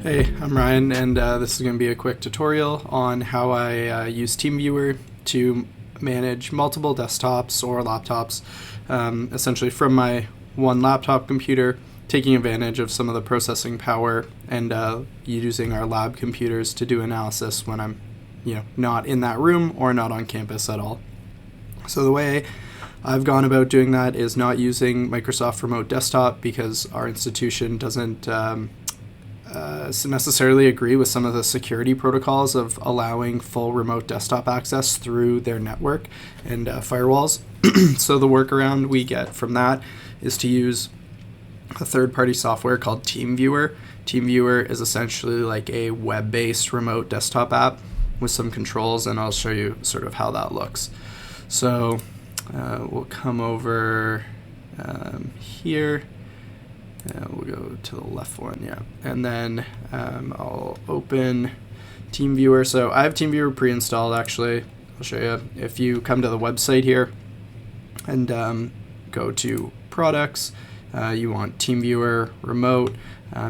Hey, I'm Ryan, and this is going to be a quick tutorial on how I use TeamViewer to manage multiple desktops or laptops, essentially from my one laptop computer, taking advantage of some of the processing power and using our lab computers to do analysis when I'm not in that room or not on campus at all. So the way I've gone about doing that is not using Microsoft Remote Desktop because our institution doesn't necessarily agree with some of the security protocols of allowing full remote desktop access through their network and firewalls. So the workaround we get from that is to use a third-party software called TeamViewer. TeamViewer is essentially like a web-based remote desktop app with some controls, and I'll show you sort of how that looks. So we'll come over here. We'll go to the left one, yeah. And then I'll open TeamViewer. So I have TeamViewer pre-installed, actually. I'll show you. If you come to the website here and go to Products, you want TeamViewer Remote.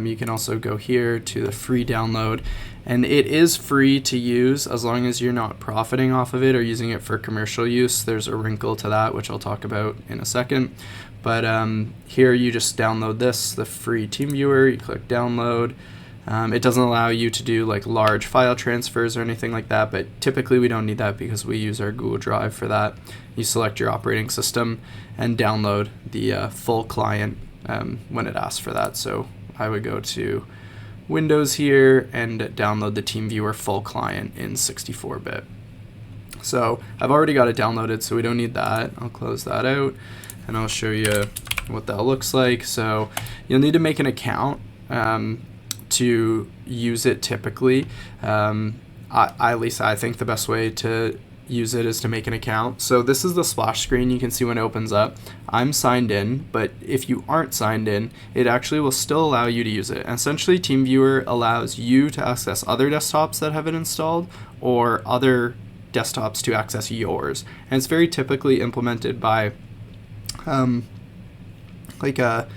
You can also go here to the free download. And it is free to use as long as you're not profiting off of it or using it for commercial use. There's a wrinkle to that, which I'll talk about in a second. But here you just download this, the free TeamViewer. You click download. It doesn't allow you to do like large file transfers or anything like that, but typically we don't need that because we use our Google Drive for that. You select your operating system and download the full client when it asks for that. So I would go to Windows here and download the TeamViewer full client in 64-bit. So I've already got it downloaded, so we don't need that. I'll close that out and I'll show you what that looks like. So you'll need to make an account to use it typically. At least I think the best way to use it is to make an account. So this is the splash screen you can see when it opens up. I'm signed in, but if you aren't signed in, it actually will still allow you to use it. And essentially, TeamViewer allows you to access other desktops that have it installed or other desktops to access yours. And it's very typically implemented by like a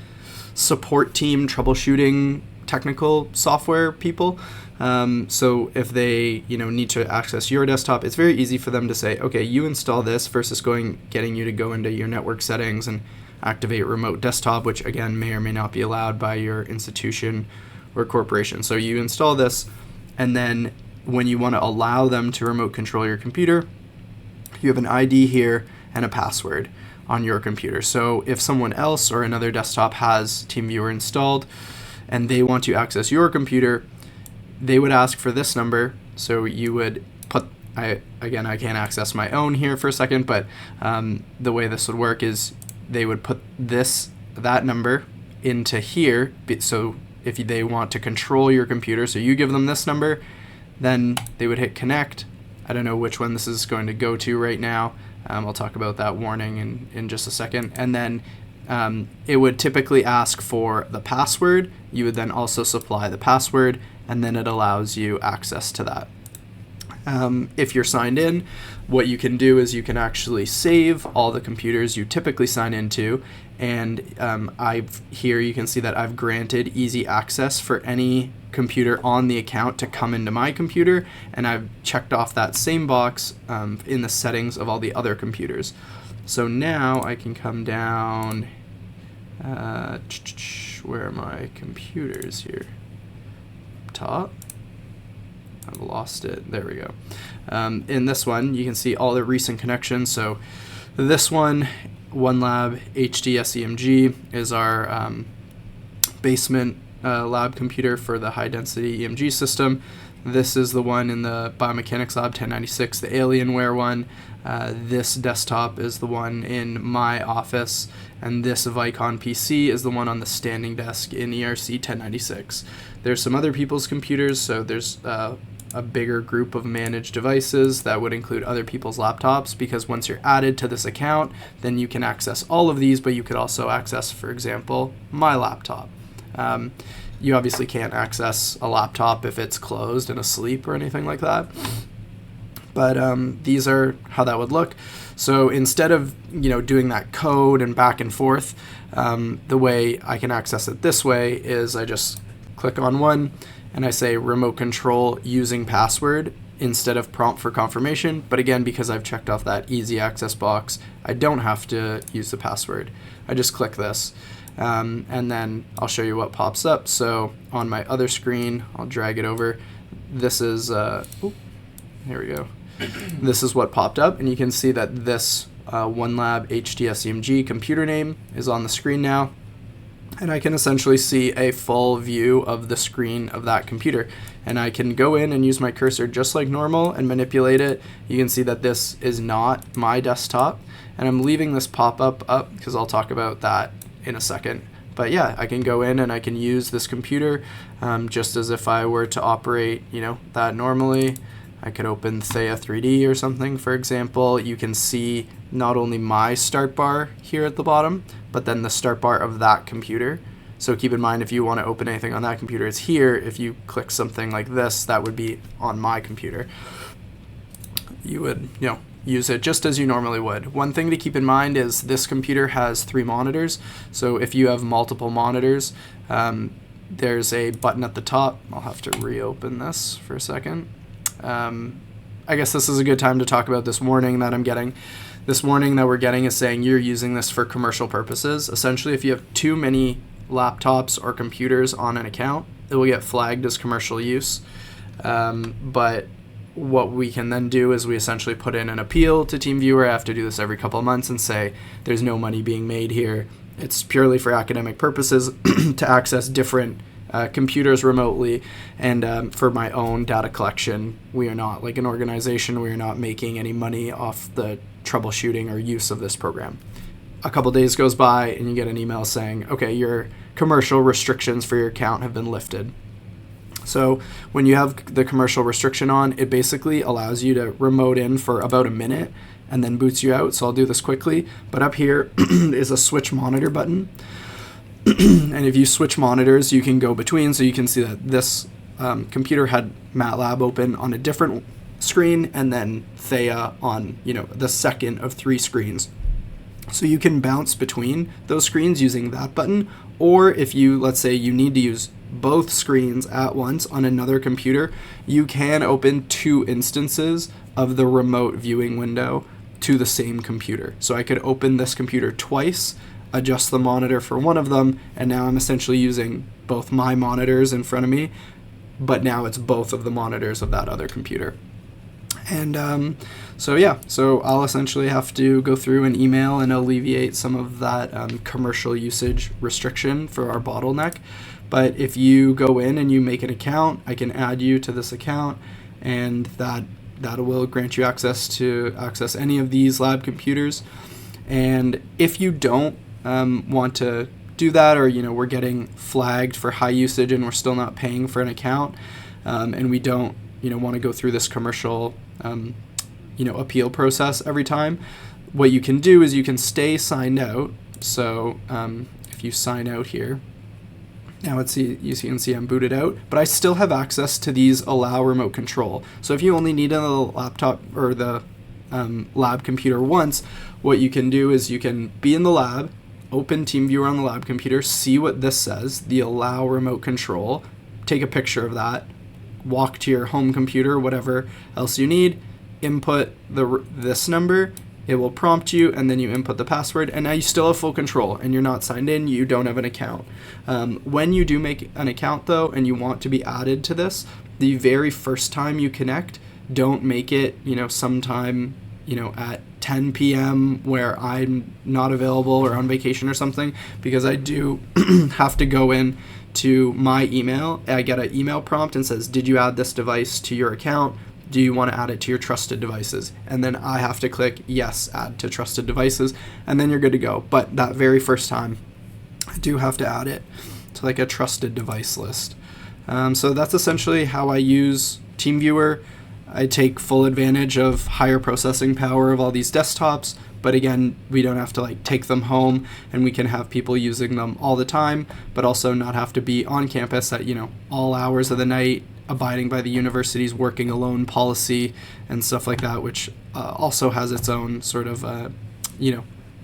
support team troubleshooting technical software people. So if they need to access your desktop, it's very easy for them to say, okay, you install this versus getting you to go into your network settings and activate remote desktop, which again may or may not be allowed by your institution or corporation. So you install this, and then when you want to allow them to remote control your computer, you have an ID here and a password on your computer. So if someone else or another desktop has TeamViewer installed and they want to access your computer, they would ask for this number. So you would put, I can't access my own here for a second, but the way this would work is they would put that number into here. So if they want to control your computer, so you give them this number, then they would hit connect. I don't know which one this is going to go to right now. I'll talk about that warning in just a second. And then it would typically ask for the password. You would then also supply the password, and then it allows you access to that. If you're signed in, what you can do is you can actually save all the computers you typically sign into, and here you can see that I've granted easy access for any computer on the account to come into my computer, and I've checked off that same box in the settings of all the other computers. So now I can come down, where are my computers here? Top. I've lost it. There we go. In this one, you can see all the recent connections. So this one, OneLab HD SEMG, is our basement lab computer for the high density EMG system. This is the one in the biomechanics lab 1096, the Alienware one. This desktop is the one in my office, and this Vicon PC is the one on the standing desk in ERC 1096. There's some other people's computers, so there's a bigger group of managed devices that would include other people's laptops, because once you're added to this account, then you can access all of these, but you could also access, for example, my laptop. You obviously can't access a laptop if it's closed and asleep or anything like that. But these are how that would look. So instead of doing that code and back and forth, the way I can access it this way is I just click on one, and I say remote control using password instead of prompt for confirmation. But again, because I've checked off that easy access box, I don't have to use the password. I just click this. And then I'll show you what pops up. So on my other screen, I'll drag it over. This is, here we go. This is what popped up, and you can see that this OneLab HTSEMG computer name is on the screen now. And I can essentially see a full view of the screen of that computer. And I can go in and use my cursor just like normal and manipulate it. You can see that this is not my desktop. And I'm leaving this pop-up up because I'll talk about that in a second. But yeah, I can go in and I can use this computer just as if I were to operate, that normally. I could open Theia 3D or something, for example. You can see not only my start bar here at the bottom, but then the start bar of that computer. So keep in mind, if you want to open anything on that computer, it's here. If you click something like this, that would be on my computer. You would, use it just as you normally would. One thing to keep in mind is this computer has 3 monitors. So if you have multiple monitors, there's a button at the top. I'll have to reopen this for a second. I guess this is a good time to talk about this warning that I'm getting. This warning that we're getting is saying you're using this for commercial purposes. Essentially, if you have too many laptops or computers on an account, it will get flagged as commercial use. But what we can then do is we essentially put in an appeal to TeamViewer. I have to do this every couple of months and say there's no money being made here. It's purely for academic purposes to access different computers remotely, and for my own data collection. We are not like an organization. We are not making any money off the troubleshooting or use of this program. A couple days goes by and you get an email saying, okay, your commercial restrictions for your account have been lifted. So when you have the commercial restriction on, it basically allows you to remote in for about a minute and then boots you out. So I'll do this quickly, but up here is a switch monitor button. And if you switch monitors, you can go between. So you can see that this computer had MATLAB open on a different screen, and then Theia on the second of 3 screens. So you can bounce between those screens using that button. Or if you, let's say you need to use both screens at once on another computer, you can open 2 instances of the remote viewing window to the same computer. So I could open this computer twice, adjust the monitor for one of them, and now I'm essentially using both my monitors in front of me, but now it's both of the monitors of that other computer. And so I'll essentially have to go through and email and alleviate some of that commercial usage restriction for our bottleneck. But if you go in and you make an account, I can add you to this account, and that will grant you access to access any of these lab computers. And if you don't want to do that, or we're getting flagged for high usage and we're still not paying for an account, and we don't want to go through this commercial appeal process every time, what you can do is you can stay signed out. So if you sign out here, now you can see I'm booted out, but I still have access to these allow remote control. So if you only need a laptop or the lab computer once, what you can do is you can be in the lab, open TeamViewer on the lab computer, see what this says, the allow remote control, take a picture of that, walk to your home computer, whatever else you need, input this number, it will prompt you, and then you input the password, and now you still have full control, and you're not signed in, you don't have an account. When you do make an account, though, and you want to be added to this, the very first time you connect, don't make it, sometime, at 10 p.m. where I'm not available or on vacation or something, because I do have to go in to my email. I get an email prompt and says, did you add this device to your account? Do you want to add it to your trusted devices? And then I have to click yes, add to trusted devices, and then you're good to go. But that very first time, I do have to add it to like a trusted device list. So that's essentially how I use TeamViewer. I take full advantage of higher processing power of all these desktops, but again, we don't have to take them home, and we can have people using them all the time, but also not have to be on campus at all hours of the night, abiding by the university's working alone policy and stuff like that, which also has its own sort of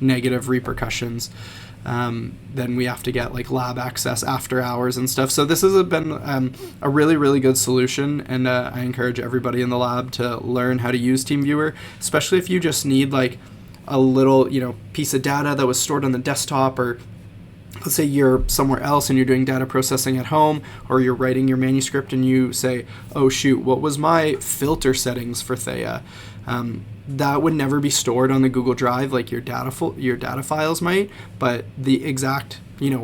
negative repercussions. then we have to get like lab access after hours and stuff. So this has been a really, really good solution, and I encourage everybody in the lab to learn how to use TeamViewer, especially if you just need like a little, piece of data that was stored on the desktop, or let's say you're somewhere else and you're doing data processing at home, or you're writing your manuscript and you say, oh shoot, what was my filter settings for Thea? That would never be stored on the Google Drive like your data files might, but the exact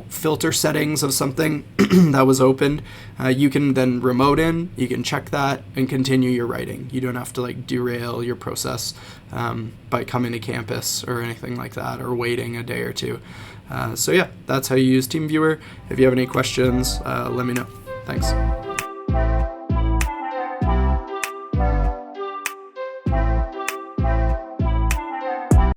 filter settings of something that was opened, you can then remote in, you can check that and continue your writing. You don't have to like derail your process by coming to campus or anything like that, or waiting a day or two. So yeah, that's how you use TeamViewer. If you have any questions, let me know. Thanks.